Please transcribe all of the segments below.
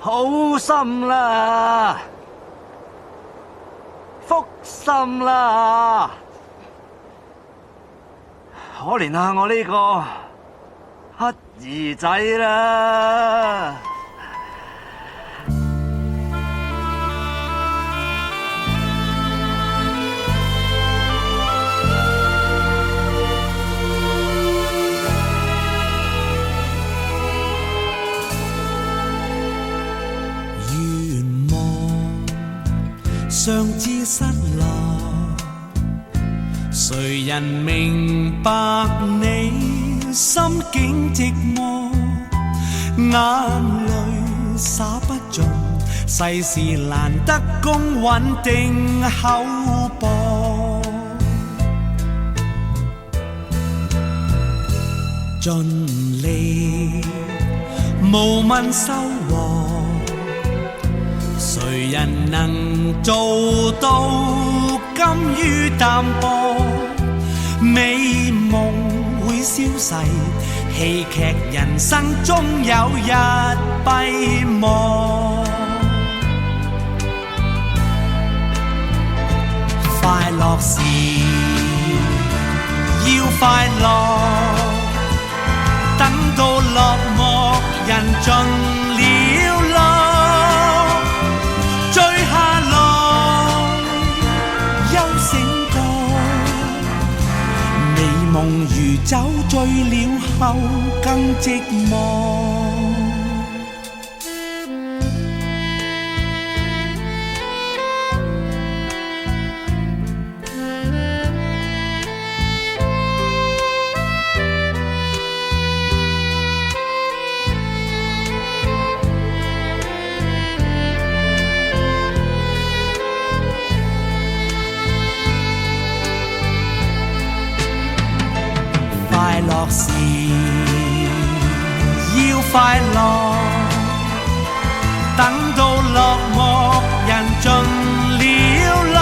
好心啦，福心啦，可憐下我呢個乞兒仔啦！尚知失落，誰人明白你心境寂寞？眼淚灑不盡，世事難得公穩定厚薄。盡力無問收穫，誰人能做到甘於淡薄？美夢會消逝，戲劇人生終有日閉幕。快樂時要快樂，等到落寞人盡了落，醉下來休醒過，美夢如酒醉了後更寂寞。快樂時要快樂，等到落寞人盡了落，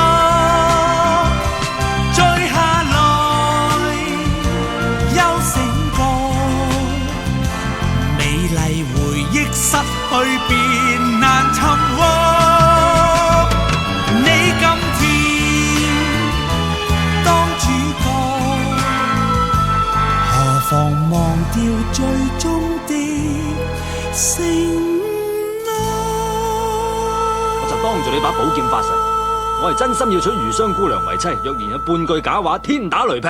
醉下來休醒過，美麗回憶失去便難尋獲。你今天當主角，何妨忘掉最終的承諾。我就當住你把寶劍發誓，我係真心要娶余湘姑娘為妻，若然有半句假話，天打雷劈。